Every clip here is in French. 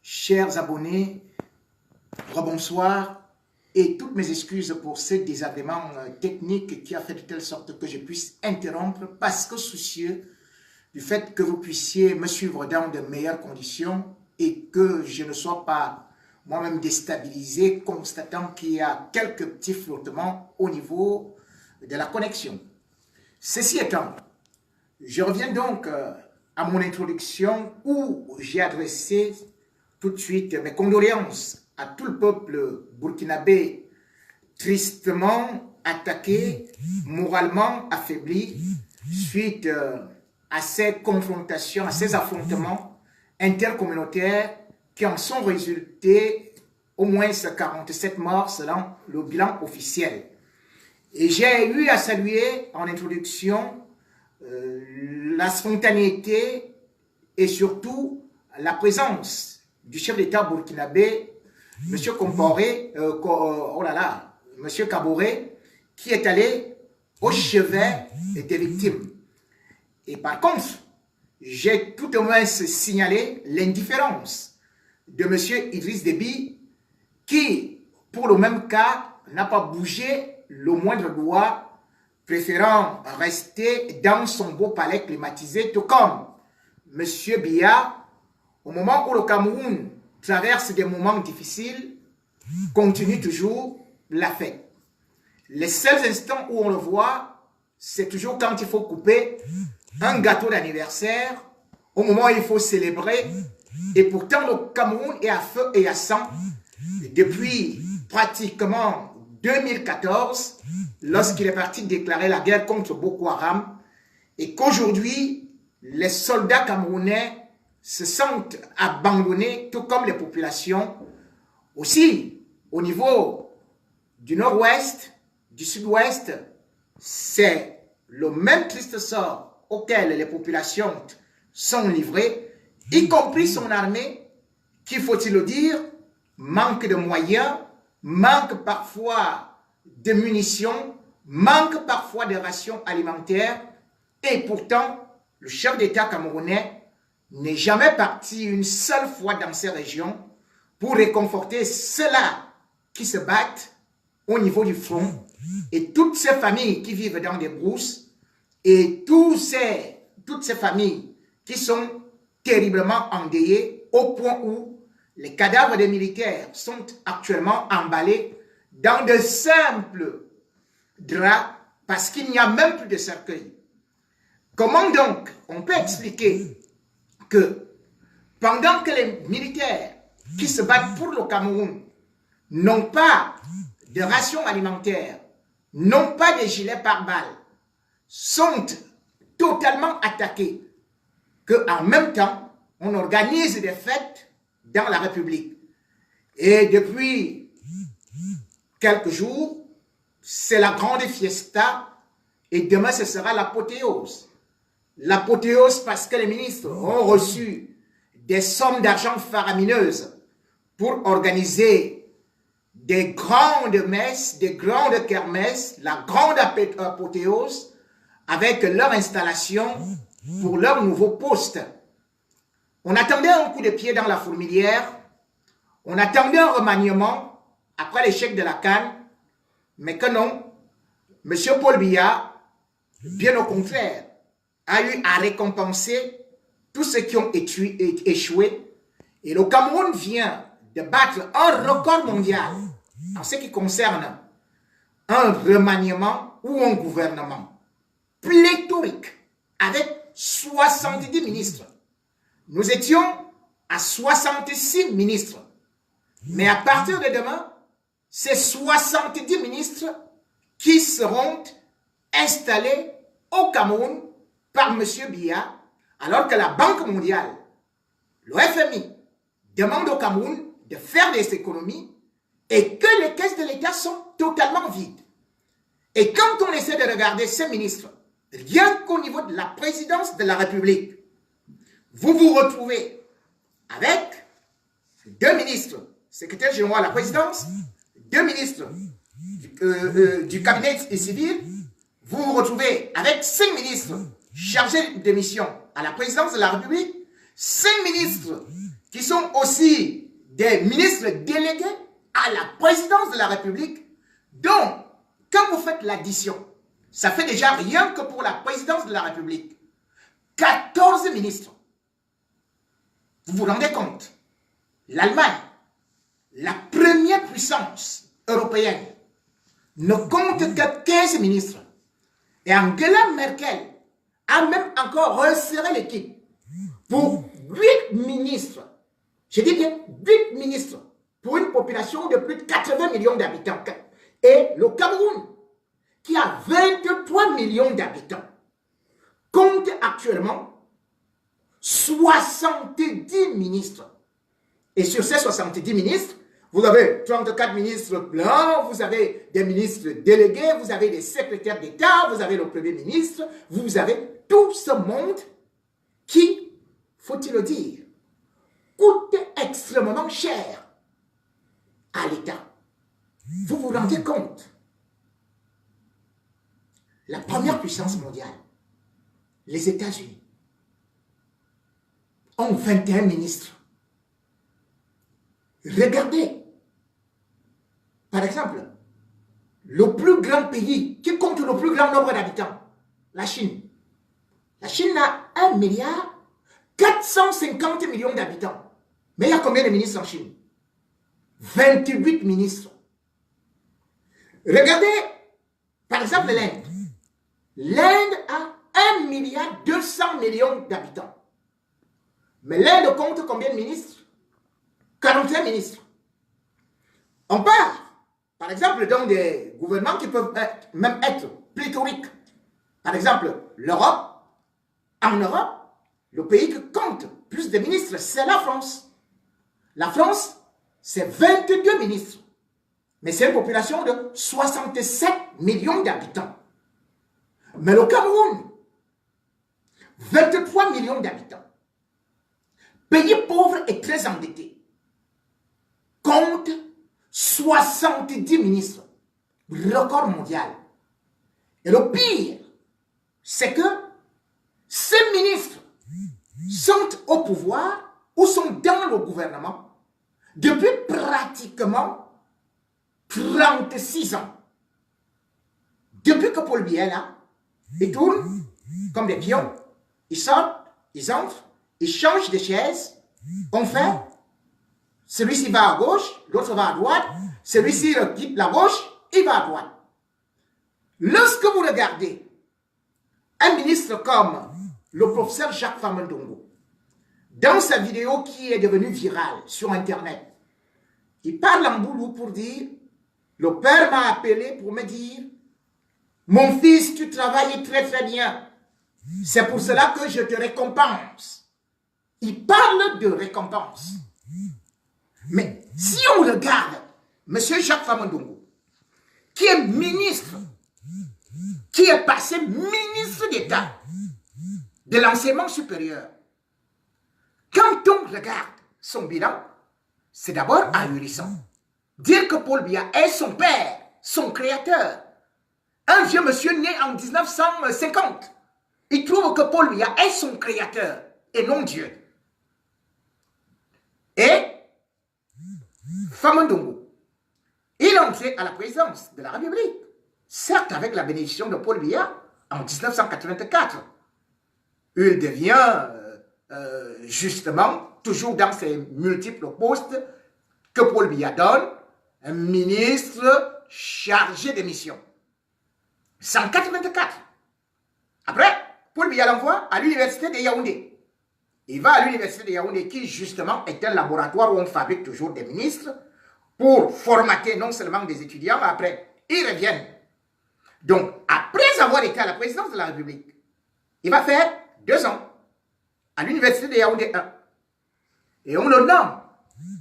Chers abonnés, rebonsoir et toutes mes excuses pour ce désagrément technique qui a fait de telle sorte que je puisse interrompre parce que soucieux du fait que vous puissiez me suivre dans de meilleures conditions et que je ne sois pas moi-même déstabilisé, constatant qu'il y a quelques petits flottements au niveau de la connexion. Ceci étant, je reviens donc à mon introduction où j'ai adressé tout de suite mes condoléances à tout le peuple burkinabé tristement attaqué, moralement affaibli suite à ces confrontations, à ces affrontements intercommunautaires qui en sont résultés au moins 47 morts selon le bilan officiel. Et j'ai eu à saluer en introduction la spontanéité et surtout la présence du chef d'État burkinabé, M. Kaboré, qui est allé au chevet des victimes. Et par contre, j'ai tout au moins signalé l'indifférence de M. Idriss Déby, qui, pour le même cas, n'a pas bougé le moindre doigt, préférant rester dans son beau palais climatisé, tout comme M. Biya, au moment où le Cameroun traverse des moments difficiles, continue toujours la fête. Les seuls instants où on le voit, c'est toujours quand il faut couper un gâteau d'anniversaire, au moment où il faut célébrer. Et pourtant, le Cameroun est à feu et à sang depuis pratiquement 2014, lorsqu'il est parti déclarer la guerre contre Boko Haram, et qu'aujourd'hui, les soldats camerounais se sentent abandonnés, tout comme les populations. Aussi, au niveau du nord-ouest, du sud-ouest, c'est le même triste sort auquel les populations sont livrées, y compris son armée, qui, faut-il le dire, manque de moyens, manque parfois de munitions, manque parfois de rations alimentaires, et pourtant, le chef d'État camerounais n'est jamais parti une seule fois dans ces régions pour réconforter ceux-là qui se battent au niveau du front et toutes ces familles qui vivent dans des brousses et toutes ces familles qui sont terriblement endeuillées au point où les cadavres des militaires sont actuellement emballés dans de simples draps parce qu'il n'y a même plus de cercueil. Comment donc on peut expliquer que pendant que les militaires qui se battent pour le Cameroun n'ont pas de rations alimentaires, n'ont pas de gilets pare-balles, sont totalement attaqués, qu'en même temps, on organise des fêtes dans la République. Et depuis quelques jours, c'est la grande fiesta et demain ce sera l'apothéose. L'apothéose parce que les ministres ont reçu des sommes d'argent faramineuses pour organiser des grandes messes, des grandes kermesses, la grande apothéose avec leur installation pour leur nouveau poste. On attendait un coup de pied dans la fourmilière, on attendait un remaniement après l'échec de la CAN, mais que non, M. Paul Biya, bien au contraire, a eu à récompenser tous ceux qui ont échoué. Et le Cameroun vient de battre un record mondial en ce qui concerne un remaniement ou un gouvernement pléthorique avec 70 ministres. Nous étions à 66 ministres. Mais à partir de demain, c'est 70 ministres qui seront installés au Cameroun par M. Biya, alors que la Banque mondiale, le FMI, demande au Cameroun de faire des économies et que les caisses de l'État sont totalement vides. Et quand on essaie de regarder ces ministres, rien qu'au niveau de la présidence de la République, vous vous retrouvez avec 2 ministres, secrétaire général à la présidence, 2 ministres du cabinet civil, vous vous retrouvez avec 5 ministres chargés de mission à la présidence de la République 5 ministres qui sont aussi des ministres délégués à la présidence de la République. Donc, quand vous faites l'addition, ça fait déjà rien que pour la présidence de la République. 14 ministres. Vous vous rendez compte? L'Allemagne, la première puissance européenne, ne compte que 15 ministres. Et Angela Merkel a même encore resserré l'équipe pour 8 ministres. Je dis bien 8 ministres pour une population de plus de 80 millions d'habitants. Et le Cameroun, qui a 23 millions d'habitants, compte actuellement 70 ministres. Et sur ces 70 ministres, vous avez 34 ministres blancs, vous avez des ministres délégués, vous avez des secrétaires d'État, vous avez le Premier ministre, vous avez tout ce monde qui, faut-il le dire, coûte extrêmement cher à l'État. Vous vous rendez compte? La première puissance mondiale, les États-Unis, ont 21 ministres. Regardez, par exemple, le plus grand pays qui compte le plus grand nombre d'habitants, la Chine. La Chine a 1 milliard 450 millions d'habitants. Mais il y a combien de ministres en Chine? 28 ministres. Regardez, par exemple, l'Inde. L'Inde a 1 milliard 200 millions d'habitants. Mais l'Inde compte combien de ministres? 41 ministres. On part, par exemple, dans des gouvernements qui peuvent même être pléthoriques. Par exemple, l'Europe. En Europe, le pays qui compte plus de ministres, c'est la France. La France, c'est 22 ministres. Mais c'est une population de 67 millions d'habitants. Mais le Cameroun, 23 millions d'habitants. Pays pauvre et très endetté. Compte 70 ministres. Record mondial. Et le pire, c'est que ces ministres sont au pouvoir ou sont dans le gouvernement depuis pratiquement 36 ans. Depuis que Paul Biya est là, ils tournent comme des pions, ils sortent, ils entrent, ils changent de chaise, on fait, celui-ci va à gauche, l'autre va à droite, celui-ci quitte la gauche, il va à droite. Lorsque vous regardez un ministre comme le professeur Jacques Famandongo, dans sa vidéo qui est devenue virale sur Internet, il parle en boulot pour dire, le père m'a appelé pour me dire, mon fils, tu travailles très très bien. C'est pour cela que je te récompense. Il parle de récompense. Mais si on regarde M. Jacques Famandongo, qui est ministre, qui est passé ministre d'État de l'enseignement supérieur, quand on regarde son bilan, c'est d'abord ahurissant. Dire que Paul Biya est son père, son créateur, un vieux monsieur né en 1950, il trouve que Paul Biya est son créateur et non Dieu. Et Famandongo, il est entré à la présidence de la République, certes avec la bénédiction de Paul Biya en 1984. Il devient justement, toujours dans ses multiples postes que Paul Biya donne, un ministre chargé de mission. 184. Après, Paul Biya l'envoie à l'université de Yaoundé. Il va à l'université de Yaoundé qui justement est un laboratoire où on fabrique toujours des ministres pour formater non seulement des étudiants, mais après, ils reviennent. Donc, après avoir été à la présidence de la République, il va faire 2 ans à l'université de Yaoundé 1. Et on le nomme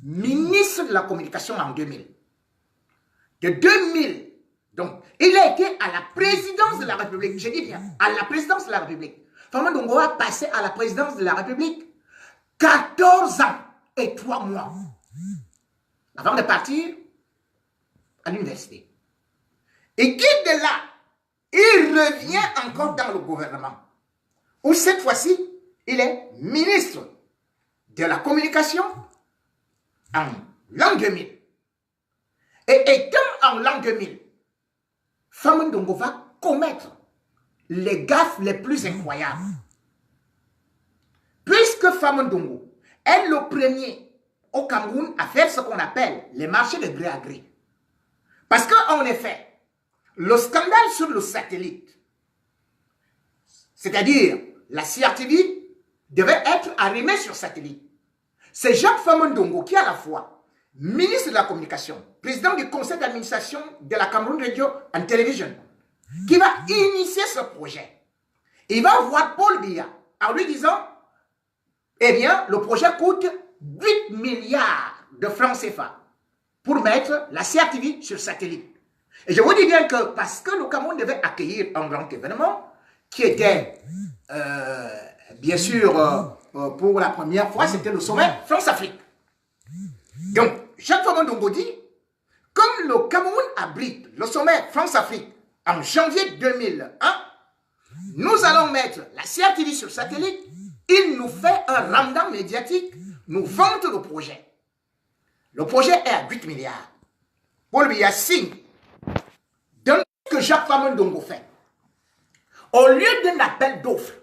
ministre de la communication en 2000. De 2000, donc, il a été à la présidence de la République. Je dis bien, à la présidence de la République. Famandongo a passé à la présidence de la République 14 ans et 3 mois avant de partir à l'université. Et qui de là, il revient encore dans le gouvernement, où cette fois-ci, il est ministre de la communication en l'an 2000. Et étant en l'an 2000, Famou Ndongo va commettre les gaffes les plus incroyables. Puisque Famou Ndongo est le premier au Cameroun à faire ce qu'on appelle les marchés de gré à gré. Parce qu'en effet, le scandale sur le satellite, c'est-à-dire la CRTV, devait être arrimé sur satellite. C'est Jacques Famou Ndongo qui est à la fois ministre de la Communication, président du conseil d'administration de la Cameroun Radio and Television, qui va initier ce projet. Il va voir Paul Biya en lui disant, eh bien, le projet coûte 8 milliards de francs CFA pour mettre la CRTV sur satellite. Et je vous dis bien que parce que le Cameroun devait accueillir un grand événement qui était, bien sûr, pour la première fois, c'était le sommet France-Afrique. Donc, Jacques Famou Ndongo dit, comme le Cameroun abrite le sommet France-Afrique en janvier 2001, nous allons mettre la CRTV sur satellite, il nous fait un ramadan médiatique, nous vante le projet. Le projet est à 8 milliards. Paul Biya signe. Donc, ce que Jacques Famou Ndongo fait, au lieu d'un appel d'offres,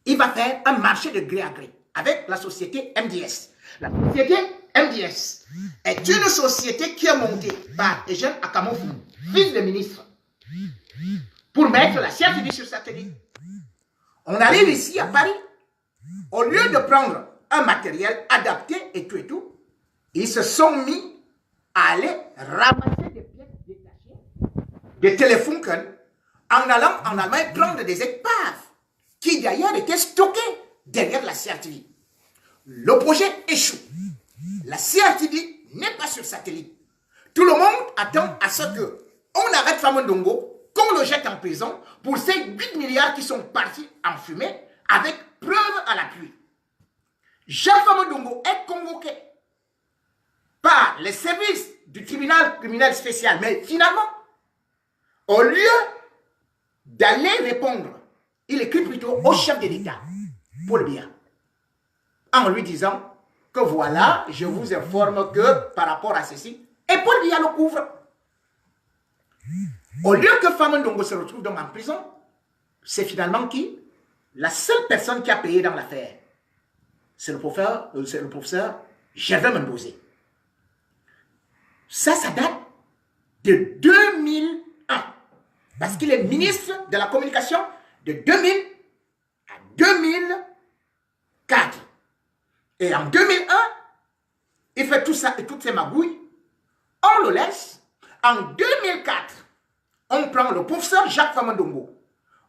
il va faire un marché de gré à gré avec la société MDS. La société MDS est une société qui est montée par Eugène Akamofou, fils de ministre, pour mettre la CRTV sur satellite. On arrive ici à Paris, au lieu de prendre un matériel adapté et tout, ils se sont mis à aller ramasser des pièces détachées, des téléfunken, en allant en Allemagne prendre des épaves qui d'ailleurs étaient stockées derrière la CRTV. Le projet échoue. La CRTV n'est pas sur satellite. Tout le monde attend à ce que on arrête Famou Ndongo, qu'on le jette en prison pour ces 8 milliards qui sont partis en fumée avec preuve à l'appui. Jacques Famou Ndongo est convoqué par les services du tribunal criminel spécial. Mais finalement, au lieu d'aller répondre, il écrit plutôt au chef de l'État, Paul Biya, en lui disant que voilà, je vous informe que par rapport à ceci, et Paul Biya le couvre. Au lieu que Famou Ndongo se retrouve donc en prison, c'est finalement qui? La seule personne qui a payé dans l'affaire, c'est le professeur Gervais Mbosé. Ça date de 2001. Parce qu'il est ministre de la Communication de 2000 à 2004. Et en 2001, il fait tout ça et toutes ces magouilles. On le laisse. En 2004, on prend le professeur Jacques Famou Ndongo.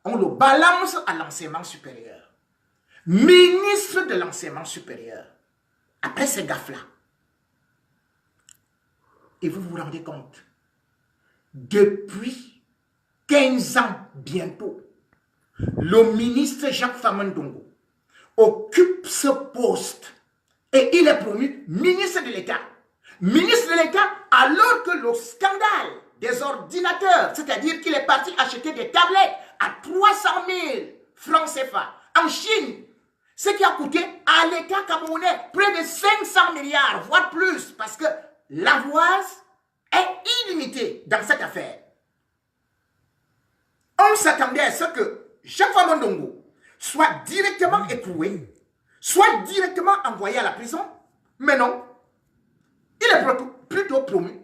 On le balance à l'enseignement supérieur. Ministre de l'enseignement supérieur. Après ces gaffes-là. Et vous vous rendez compte, depuis 15 ans bientôt, le ministre Jacques Famou Ndongo occupe ce poste et il est promu ministre de l'État. Ministre de l'État alors que le scandale des ordinateurs, c'est-à-dire qu'il est parti acheter des tablettes à 300 000 francs CFA en Chine, ce qui a coûté à l'État camerounais près de 500 milliards, voire plus, parce que l'avoise est illimitée dans cette affaire. On s'attendait à ce que Jacques Famou Ndongo soit directement écroué, soit directement envoyé à la prison, mais non, il est plutôt promu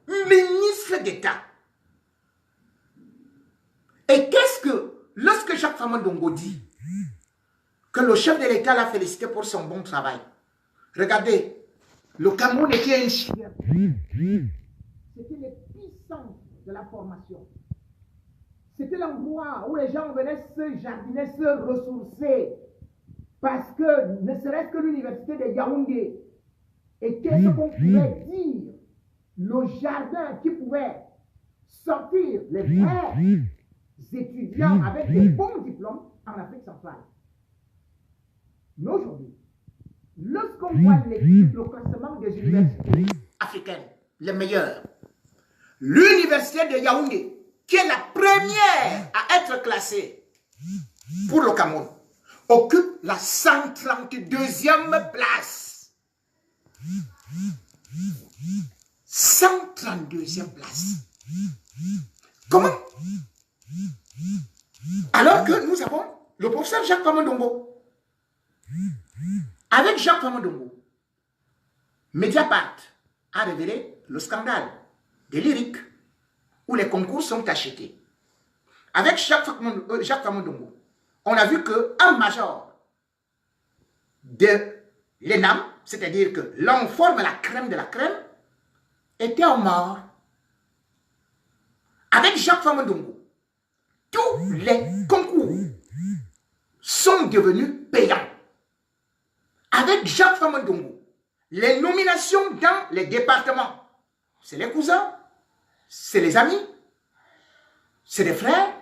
ministre d'État. Et qu'est-ce que, lorsque Jacques Famou Ndongo dit que le chef de l'État l'a félicité pour son bon travail, regardez, le Cameroun était un chien. C'était les puissants de la formation. C'était l'endroit où les gens venaient se jardiner, se ressourcer. Parce que, ne serait-ce que l'université de Yaoundé était ce qu'on pouvait dire, le jardin qui pouvait sortir les vrais étudiants avec des bons diplômes en Afrique centrale. Mais aujourd'hui, lorsqu'on voit le classement des universités africaines, les meilleures, l'université de Yaoundé, qui est la première à être classée pour le Cameroun, occupe la 132e place. 132e place. Comment? Alors que nous avons le professeur Jacques Famondongo. Avec Jacques Famondongo, Mediapart a révélé le scandale des lyriques où les concours sont achetés. Avec Jacques Famondongo, on a vu qu'un major de l'ENAM, c'est-à-dire que l'on forme la crème de la crème, était en mort. Avec Jacques Famondongo, tous les concours sont devenus payants. Avec Jacques Famondongo, les nominations dans les départements, c'est les cousins, c'est les amis, c'est les frères,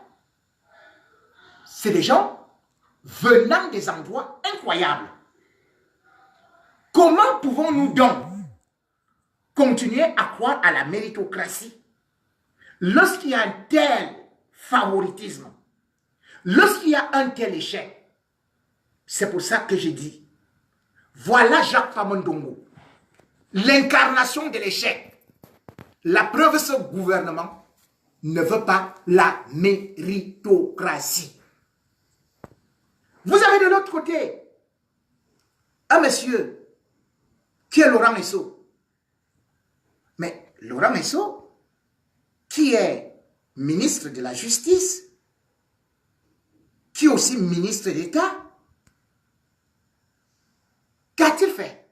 c'est des gens venant des endroits incroyables. Comment pouvons-nous donc continuer à croire à la méritocratie lorsqu'il y a un tel favoritisme, lorsqu'il y a un tel échec? C'est pour ça que j'ai dit, voilà Jacques Famondongo, l'incarnation de l'échec. La preuve, ce gouvernement ne veut pas la méritocratie. Vous avez de l'autre côté un monsieur qui est Laurent Esso. Mais Laurent Esso, qui est ministre de la Justice, qui est aussi ministre d'État, qu'a-t-il fait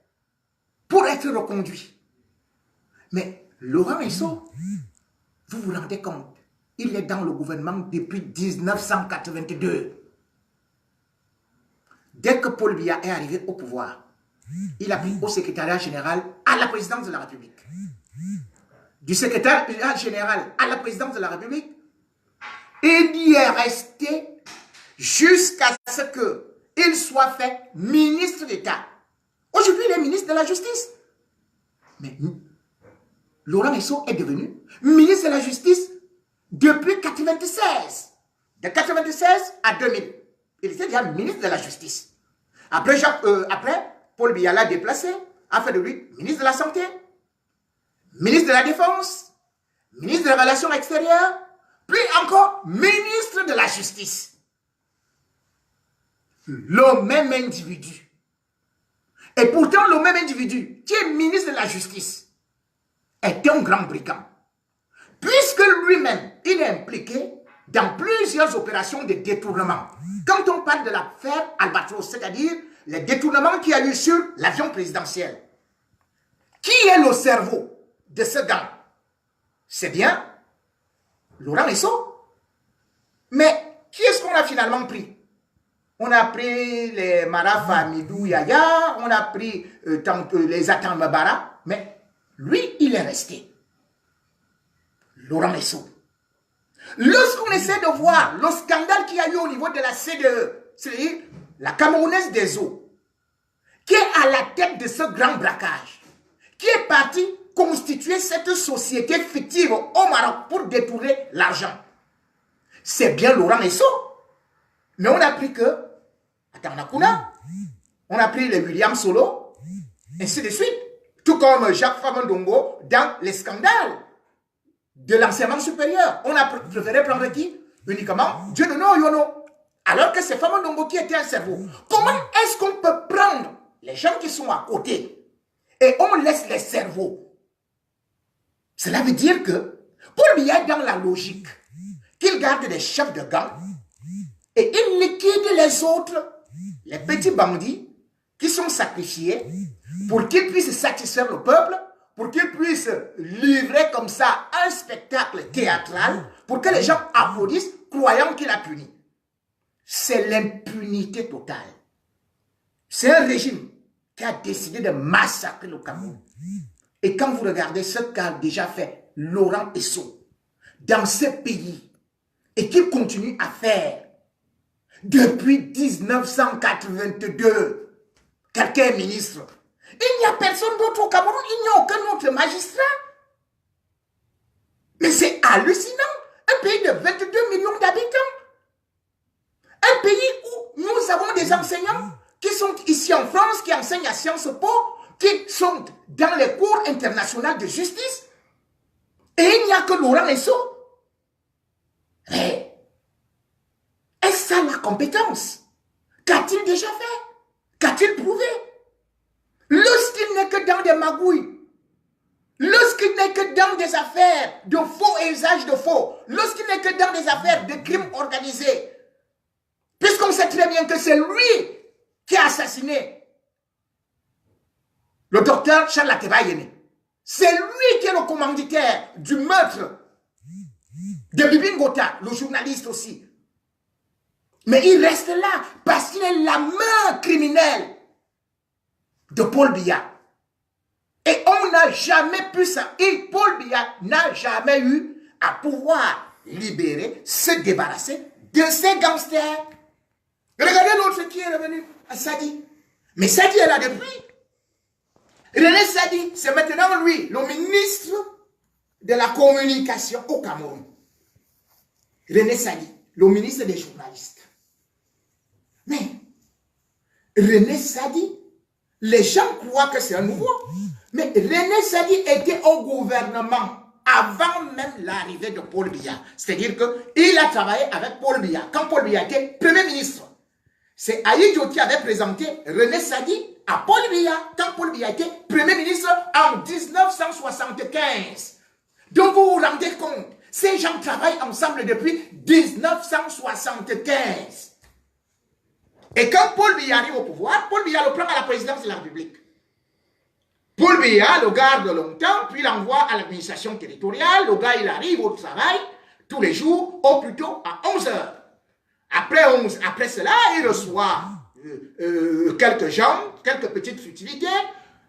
pour être reconduit? Mais Laurent Esso, vous vous rendez compte, il est dans le gouvernement depuis 1982. Dès que Paul Biya est arrivé au pouvoir, il a pris au secrétariat général à la présidence de la République. Du secrétariat général à la présidence de la République, il y est resté jusqu'à ce qu'il soit fait ministre d'État. Aujourd'hui, il est ministre de la Justice. Mais Laurent Esso est devenu ministre de la Justice depuis 1996. De 1996 à 2000. Il était déjà ministre de la Justice. Après, Paul Biya l'a déplacé, a fait de lui ministre de la Santé, ministre de la Défense, ministre de la Relations extérieures, puis encore ministre de la Justice. Le même individu. Et pourtant, le même individu qui est ministre de la Justice est un grand brigand. Puisque lui-même, il est impliqué dans plusieurs opérations de détournement. Quand on parle de l'affaire Albatros, c'est-à-dire les détournements qu'il y a eu sur l'avion présidentiel, qui est le cerveau de ce gang? C'est bien Laurent Esso. Mais qui est-ce qu'on a finalement pris? On a pris les Marafa Midou Yaya, on a pris les Atan Mabara, mais lui, il est resté. Laurent Esso. Lorsqu'on essaie de voir le scandale qu'il y a eu au niveau de la CDE, c'est-à-dire la Camerounaise des eaux, qui est à la tête de ce grand braquage, qui est parti constituer cette société fictive au Maroc pour détourner l'argent. C'est bien Laurent Esso. Mais on a pris que, on a pris les William Solo, ainsi de suite, tout comme Jacques Famondongo dans les scandales de l'enseignement supérieur. On a préféré prendre qui? Uniquement Dieu Nono Yono. Alors que c'est Famondongo qui était un cerveau. Comment est-ce qu'on peut prendre les gens qui sont à côté et on laisse les cerveaux? Cela veut dire que Paul Biya est dans la logique qu'il garde des chefs de gang et il liquide les autres, les petits bandits qui sont sacrifiés pour qu'ils puissent satisfaire le peuple, pour qu'ils puissent livrer comme ça un spectacle théâtral, pour que les gens applaudissent, croyant qu'il a puni. C'est l'impunité totale. C'est un régime qui a décidé de massacrer le Cameroun. Et quand vous regardez ce qu'a déjà fait Laurent Esso dans ce pays, et qu'il continue à faire depuis 1982, quelqu'un est ministre. Il n'y a personne d'autre au Cameroun, il n'y a aucun autre magistrat. Mais c'est hallucinant. Un pays de 22 millions d'habitants. Un pays où nous avons des enseignants qui sont ici en France, qui enseignent à Sciences Po, qui sont dans les cours internationaux de justice. Et il n'y a que Laurent Esso. Mais est-ce ça la compétence? Qu'a-t-il déjà fait? Qu'a-t-il prouvé? Lorsqu'il n'est que dans des magouilles, lorsqu'il n'est que dans des affaires de faux et usage de faux, lorsqu'il n'est que dans des affaires de crimes organisés, puisqu'on sait très bien que c'est lui qui a assassiné le docteur Charles Ateba-Yéné. C'est lui qui est le commanditaire du meurtre de Bibi Ngota, le journaliste aussi. Mais il reste là parce qu'il est la main criminelle de Paul Biya. Et on n'a jamais pu ça. Et Paul Biya n'a jamais eu à pouvoir libérer, se débarrasser de ces gangsters. Regardez l'autre qui est revenu, à Sadi. Mais Sadi est là depuis. René Sadi, c'est maintenant lui, le ministre de la communication au Cameroun. René Sadi, le ministre des journalistes. Mais René Sadi, les gens croient que c'est un nouveau. Mais René Sadi était au gouvernement avant même l'arrivée de Paul Biya. C'est-à-dire qu'il a travaillé avec Paul Biya. Quand Paul Biya était Premier ministre, c'est Aïdjo qui avait présenté René Sadi à Paul Biya quand Paul Biya était Premier ministre en 1975. Donc vous vous rendez compte, ces gens travaillent ensemble depuis 1975. Et quand Paul Biya arrive au pouvoir, Paul Biya le prend à la présidence de la République. Paul Biya le garde longtemps, puis l'envoie à l'administration territoriale. Le gars, il arrive au travail tous les jours, au plus tôt à 11 h. Après cela, il reçoit quelques gens, quelques petites futilités.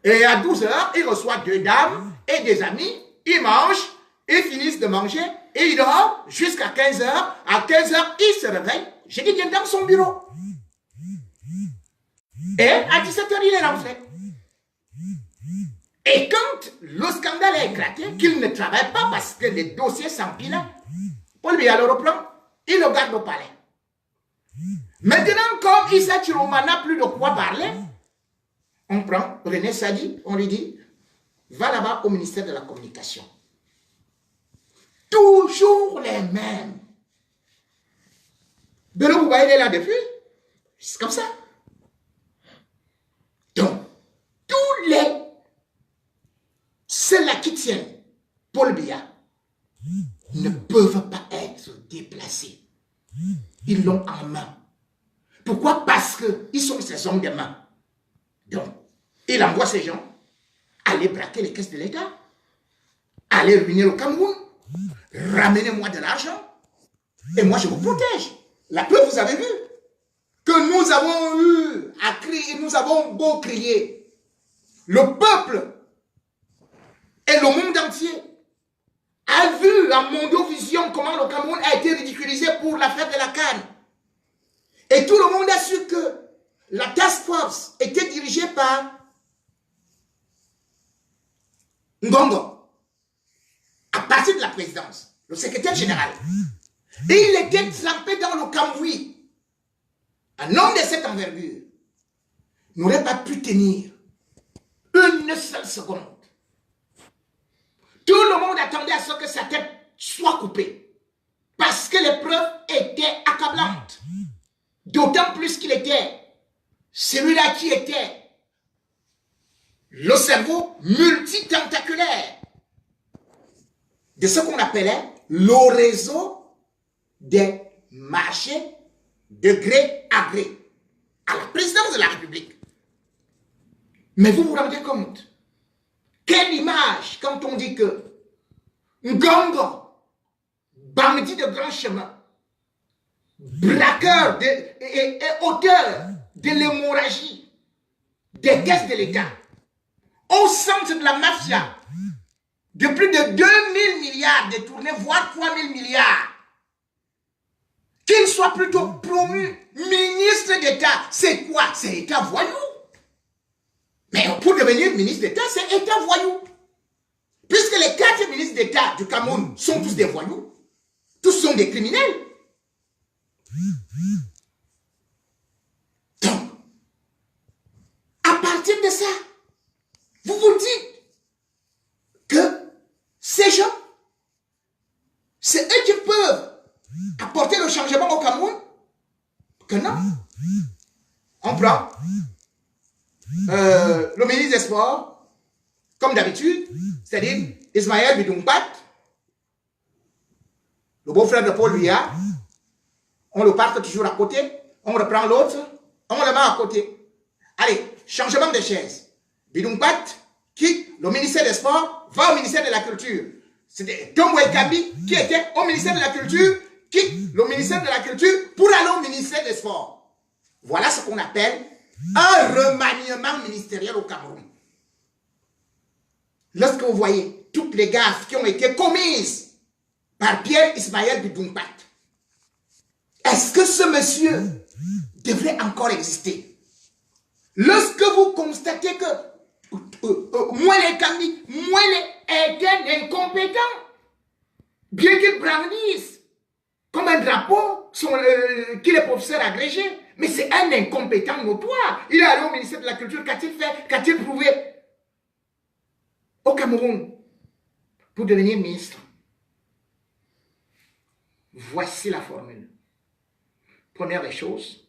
Et à 12 h, il reçoit 2 dames et des amis. Ils mangent, ils finissent de manger et il dort jusqu'à 15 h. À 15 h, il se réveille. J'ai dit, il est dans son bureau. Et à 17 h, il est rentré. Et quand le scandale a éclaté, qu'il ne travaille pas parce que les dossiers s'empilent, Paul Biya le reprend, il le garde au palais. Maintenant, comme Issa Chiroma n'a plus de quoi parler, on prend René Sadi, on lui dit, va là-bas au ministère de la Communication. Toujours les mêmes. Bello Bouba, il est là depuis. C'est comme ça. Donc, tous les ceux-là qui tiennent Paul Biya ne peuvent pas être déplacés. Ils l'ont en main. Pourquoi? Parce qu'ils sont ses hommes de main. Donc, il envoie ces gens aller braquer les caisses de l'État, aller ruiner le Cameroun, ramenez-moi de l'argent, et moi je vous protège. La preuve, vous avez vu que nous avons eu à crier, nous avons beau crier. Le peuple et le monde entier a vu en Mondovision comment le Cameroun a été ridiculisé pour la fête de la Cannes. Et tout le monde a su que la task force était dirigée par Ngongo, à partir de la présidence, le secrétaire général. Et il était trempé dans le cambouis. Un homme de cette envergure n'aurait pas pu tenir une seule seconde. Tout le monde attendait à ce que sa tête soit coupée. Parce que les preuves étaient accablantes. D'autant plus qu'il était celui-là qui était le cerveau multitentaculaire de ce qu'on appelait le réseau des marchés de gré à gré à la présidence de la République. Mais vous vous rendez compte? Quelle image quand on dit que Ngongo, bandit de grand chemin, braqueur et auteur de l'hémorragie des caisses de l'État, au centre de la mafia, de plus de 2000 milliards détournés, voire 3000 milliards, qu'il soit plutôt promu ministre d'État. C'est quoi? C'est État voyou. Mais pour devenir ministre d'État, c'est État voyou. Puisque les 4 ministres d'État du Cameroun sont tous des voyous, tous sont des criminels. partir de ça, vous vous dites que ces gens, c'est eux qui peuvent apporter le changement au Cameroun? Que non. On prend le ministre des Sports, comme d'habitude, c'est-à-dire Ismaël Bidumpat, le beau-frère de Paul Biya. On le parque toujours à côté, on reprend l'autre, on le met à côté. Allez, changement de chaise. Bidumpat quitte le ministère des Sports, va au ministère de la Culture. C'était Tombo Kabi qui était au ministère de la Culture, quitte le ministère de la Culture pour aller au ministère des Sports. Voilà ce qu'on appelle un remaniement ministériel au Cameroun. Lorsque vous voyez toutes les gaffes qui ont été commises par Pierre Ismaël Bidumpat, est-ce que ce monsieur devrait encore exister? Lorsque vous constatez que Mouele Kambi, Mouele est un incompétent, bien qu'il brandisse comme un drapeau qu'il est professeur agrégé, mais c'est un incompétent notoire. Il est allé au ministère de la Culture, qu'a-t-il fait? Qu'a-t-il prouvé au Cameroun pour devenir ministre? Voici la formule. Première des choses,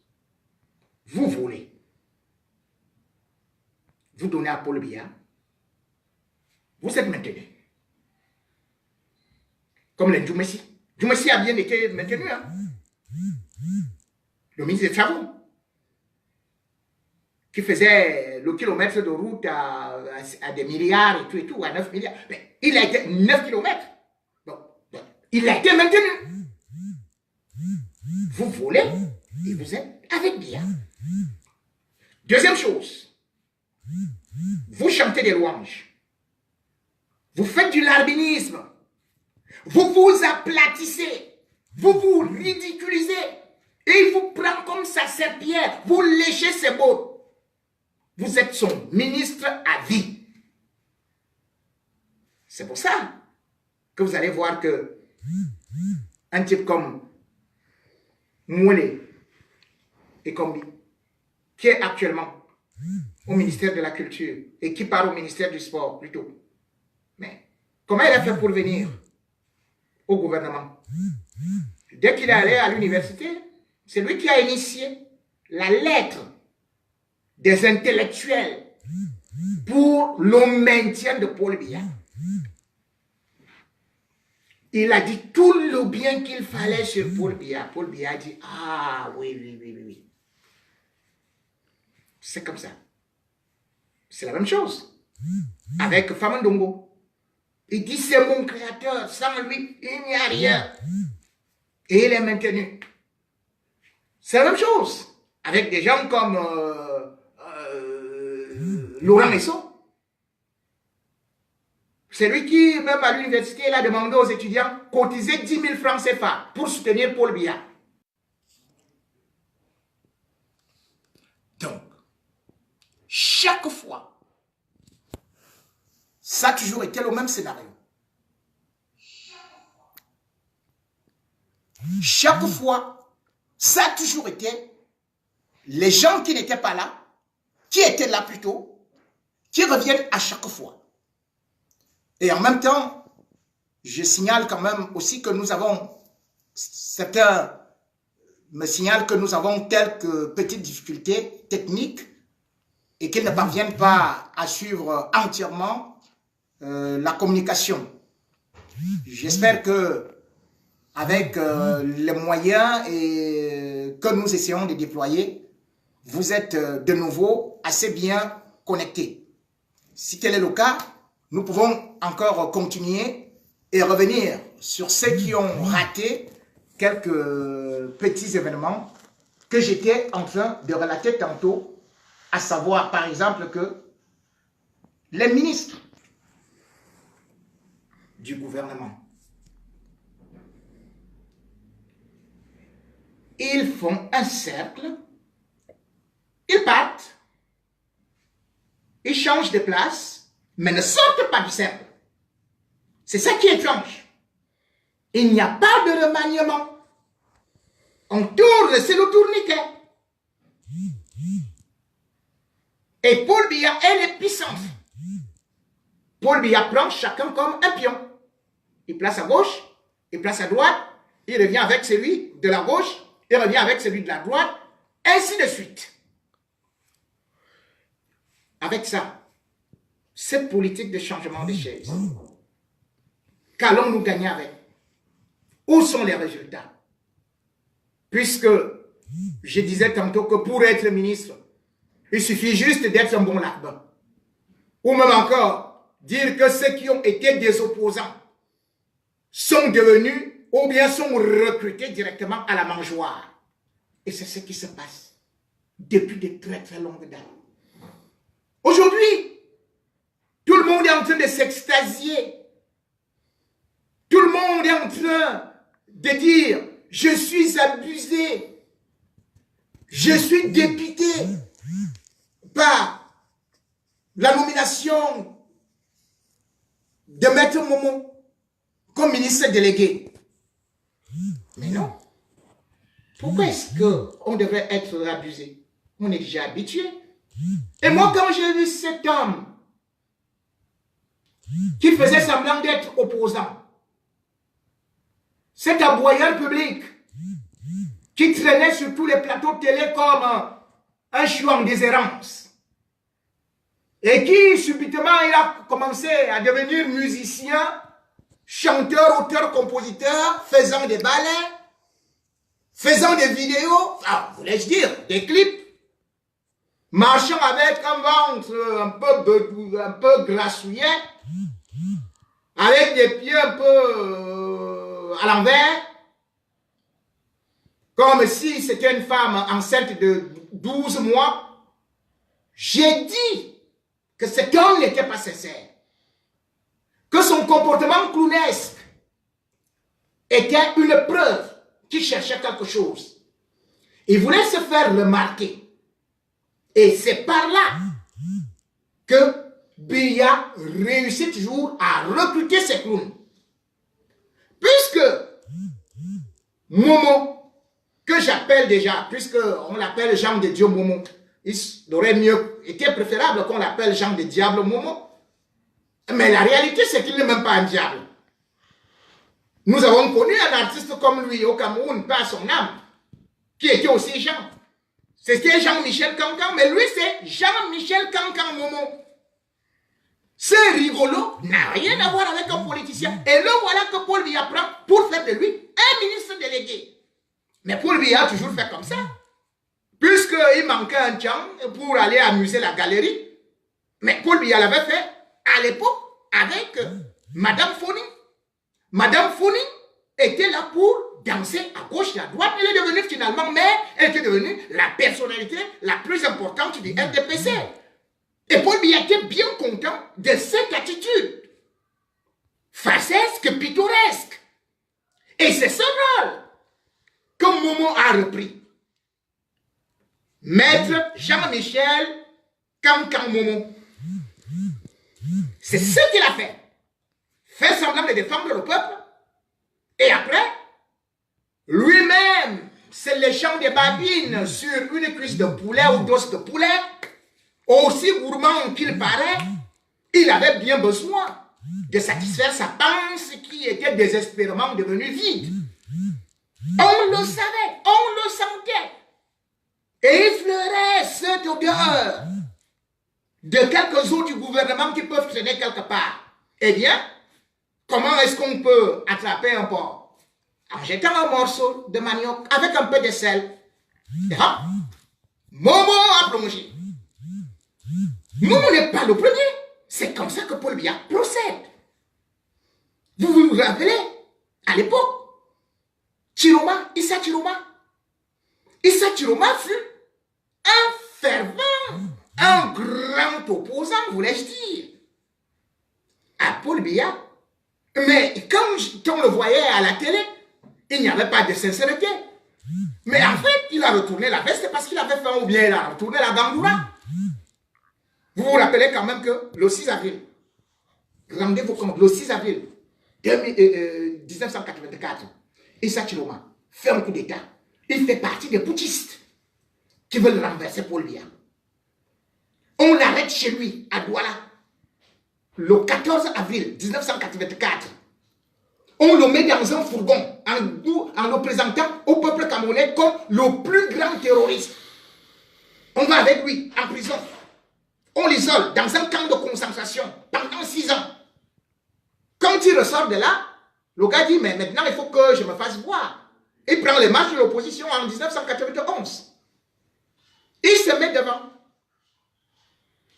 vous volez. Vous donnez à Paul Biya. Vous êtes maintenu. Comme le Djoumessi. Djoumessi a bien été maintenu. Hein? Le ministre des Travaux. Qui faisait le kilomètre de route à des milliards et tout, à 9 milliards. Mais il a été 9 kilomètres. Donc, il a été maintenu. Vous volez et vous êtes avec Biya. Deuxième chose, vous chantez des louanges. Vous faites du larbinisme. Vous vous aplatissez. Vous vous ridiculisez. Et il vous prend comme sa serpillière. Vous léchez ses bottes. Vous êtes son ministre à vie. C'est pour ça que vous allez voir que un type comme Mouele et Kombi, qui est actuellement au ministère de la Culture et qui part au ministère du Sport plutôt. Mais comment il a fait pour venir au gouvernement? Dès qu'il est allé à l'université, c'est lui qui a initié la lettre des intellectuels pour le maintien de Paul Biya. Il a dit tout le bien qu'il fallait sur Paul Biya. Paul Biya a dit, ah oui. C'est comme ça. C'est la même chose avec Famandongo. Il dit, c'est mon créateur, sans lui, il n'y a rien. Et il est maintenu. C'est la même chose avec des gens comme Laurent Esso. C'est lui qui, même à l'université, il a demandé aux étudiants de cotiser 10 000 francs CFA pour soutenir Paul Biya. Donc, chaque fois, ça a toujours été le même scénario. Chaque fois, ça a toujours été les gens qui n'étaient pas là, qui étaient là plutôt, qui reviennent à chaque fois. Et en même temps, je signale quand même aussi que nous avons, certains me signalent que nous avons quelques petites difficultés techniques et qu'ils ne parviennent pas à suivre entièrement la communication. J'espère que avec les moyens que nous essayons de déployer, vous êtes de nouveau assez bien connectés. Si tel est le cas, nous pouvons encore continuer et revenir sur ceux qui ont raté quelques petits événements que j'étais en train de relater tantôt, à savoir par exemple que les ministres du gouvernement, ils font un cercle, ils partent, ils changent de place, mais ne sortent pas du cercle. C'est ça qui est étrange. Il n'y a pas de remaniement. On tourne, c'est le tourniquet. Et Paul Biya est l'impuissance. Paul Biya prend chacun comme un pion. Il place à gauche, il place à droite, il revient avec celui de la gauche, il revient avec celui de la droite, ainsi de suite. Avec ça, cette politique de changement des chaises, qu'allons-nous gagner avec? Où sont les résultats? Puisque je disais tantôt que pour être ministre, il suffit juste d'être un bon larbin. Ou même encore, dire que ceux qui ont été des opposants sont devenus ou bien sont recrutés directement à la mangeoire. Et c'est ce qui se passe depuis de très très longues dates. Aujourd'hui, tout le monde est en train de s'extasier. Tout le monde est en train de dire « Je suis abusé. Je suis dépité par la nomination de Maître Momo comme ministre délégué. » Mais non. Pourquoi est-ce qu'on devrait être abusé? On est déjà habitué. Et moi, quand j'ai vu cet homme qui faisait semblant d'être opposant, cet aboyeur public qui traînait sur tous les plateaux télé comme un chou en déshérence, et qui subitement il a commencé à devenir musicien, chanteur, auteur, compositeur, faisant des ballets, faisant des vidéos, enfin, voulais-je dire, des clips, marchant avec un ventre un peu grassouillet, avec des pieds un peu à l'envers, comme si c'était une femme enceinte de 12 mois. J'ai dit que cet homme n'était pas sincère, que son comportement clownesque était une preuve qu'il cherchait quelque chose. Il voulait se faire remarquer. Et c'est par là que Biya réussit toujours à recruter ses clowns. Puisque Momo, que j'appelle déjà, puisqu'on l'appelle Jean de Dieu Momo, il aurait mieux été préférable qu'on l'appelle Jean de Diable Momo. Mais la réalité, c'est qu'il n'est même pas un diable. Nous avons connu un artiste comme lui au Cameroun, pas son âme, qui était aussi Jean. C'était Jean-Michel Cancan, mais lui c'est Jean-Michel Cancan Momo. Ce rigolo n'a rien à voir avec un politicien. Et le voilà que Paul Biya prend pour faire de lui un ministre délégué. Mais Paul Biya a toujours fait comme ça. Puisqu'il manquait un tchang pour aller amuser la galerie. Mais Paul Biya l'avait fait à l'époque avec Madame Foni. Madame Foni était là pour danser à gauche et à droite. Elle est devenue finalement maire. Elle était devenue la personnalité la plus importante du RDPC. Et Paul Biya était bien content de cette attitude. Facesque, pittoresque. Et c'est ce rôle que Momo a repris. Maître Jean-Michel Cancan Momo. C'est ce qu'il a fait. Faire semblant de défendre le peuple. Et après, lui-même, c'est le chant des babines sur une cuisse de poulet ou d'os de poulet. Aussi gourmand qu'il paraît, il avait bien besoin de satisfaire sa panse qui était désespérément devenue vide. On le savait, on le sentait. Et il fleurait cette odeur de quelques eaux du gouvernement qui peuvent traîner quelque part. Eh bien, comment est-ce qu'on peut attraper un porc? En jetant un morceau de manioc avec un peu de sel. Et hop, Momo a plongé. Momo n'est pas le premier. C'est comme ça que Paul Biya procède. Vous vous rappelez, à l'époque, Chiroma, Issa Chiroma. Issa Chiroma fut un fervent, un grand opposant, voulais-je dire, à Paul Biya. Mais quand on le voyait à la télé, il n'y avait pas de sincérité. Mais en fait, il a retourné la veste parce qu'il avait faim ou bien il a retourné la gandoura. Vous vous rappelez quand même que le 6 avril, rendez-vous compte, le 6 avril 1984, Issa Chiroma fait un coup d'État. Il fait partie des putschistes qui veulent renverser Paul Biya. On l'arrête chez lui, à Douala, le 14 avril 1984. On le met dans un fourgon en le présentant au peuple camerounais comme le plus grand terroriste. On va avec lui en prison. On l'isole dans un camp de concentration pendant 6 ans. Quand il ressort de là, le gars dit, mais maintenant il faut que je me fasse voir. Il prend les marches de l'opposition en 1991. Il se met devant.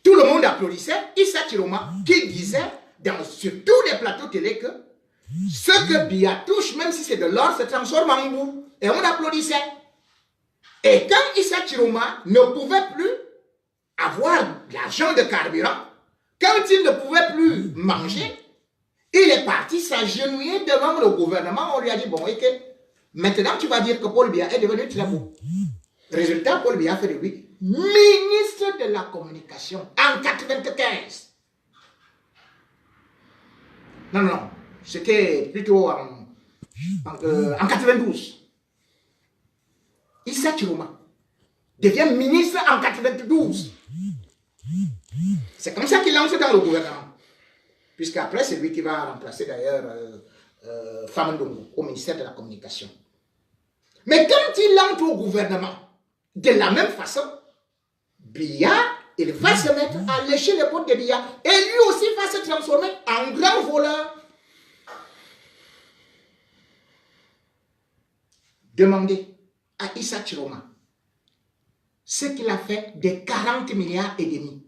Tout le monde applaudissait. Issa Chiroma qui disait sur tous les plateaux télé que ce que Biya touche, même si c'est de l'or, se transforme en boue. Et on applaudissait. Et quand Issa Chiroma ne pouvait plus avoir l'argent de carburant, quand il ne pouvait plus manger, il est parti s'agenouiller devant le gouvernement. On lui a dit, bon, ok, maintenant tu vas dire que Paul Biya est devenu très beau. Résultat, Paul Biya fait de lui ministre de la communication en 1995. Non, c'était plutôt en 92. Issa Chiroma devient ministre en 92. C'est comme ça qu'il lance dans le gouvernement. Puisqu'après, c'est lui qui va remplacer d'ailleurs Famandongo au ministère de la communication. Mais quand il entre au gouvernement, de la même façon, Biya, il va se mettre à lécher les potes de Biya. Et lui aussi va se transformer en grand voleur. Demandez à Issa Chiroma ce qu'il a fait des 40 milliards et demi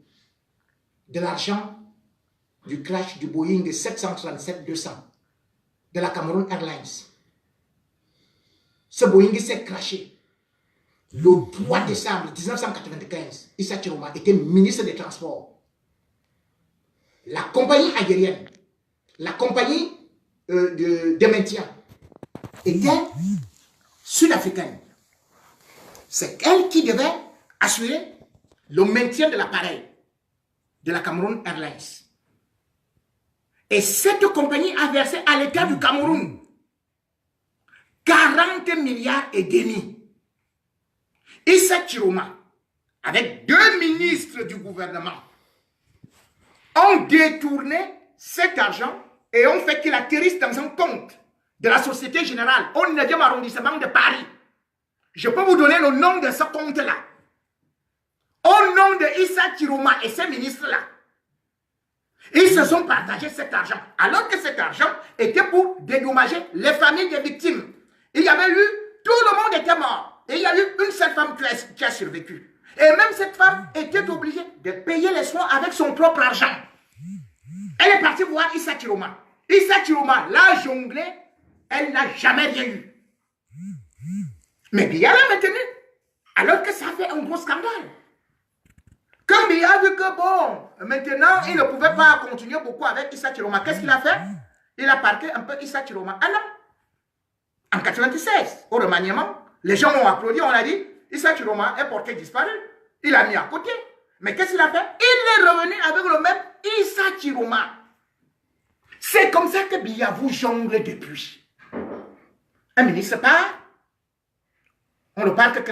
de l'argent du crash du Boeing 737-200 de la Cameroon Airlines. Ce Boeing s'est crashé. Le 3 décembre 1995, Issa Chiroma était ministre des Transports. La compagnie aérienne, la compagnie de maintien était sud-africaine. C'est elle qui devait assurer le maintien de l'appareil de la Cameroon Airlines. Et cette compagnie a versé à l'État du Cameroun 40 milliards et demi. Issa Chiroma, avec 2 ministres du gouvernement, ont détourné cet argent et ont fait qu'il atterrisse dans un compte de la Société Générale au 9e arrondissement de Paris. Je peux vous donner le nom de ce compte-là. Au nom de Issa Chiroma et ces ministres-là, ils se sont partagés cet argent, alors que cet argent était pour dédommager les familles des victimes. Il y avait eu, tout le monde était mort. Et il y a eu une seule femme qui a survécu. Et même cette femme était obligée de payer les soins avec son propre argent. Elle est partie voir Issa Chiroma. Issa Chiroma l'a jonglé, elle n'a jamais rien eu. Mais Biya l'a maintenu, alors que ça fait un gros scandale. Quand Biya a vu que bon, maintenant il ne pouvait pas continuer beaucoup avec Issa Chiroma, qu'est-ce qu'il a fait? Il a parqué un peu Issa Chiroma. Ah non, en 1996, au remaniement, les gens ont applaudi, on a dit, Issa Chiroma est porté disparu. Il a mis à côté. Mais qu'est-ce qu'il a fait? Il est revenu avec le même Issa Chiroma. C'est comme ça que Biya vous jongle depuis. Un ministre part, on le parle que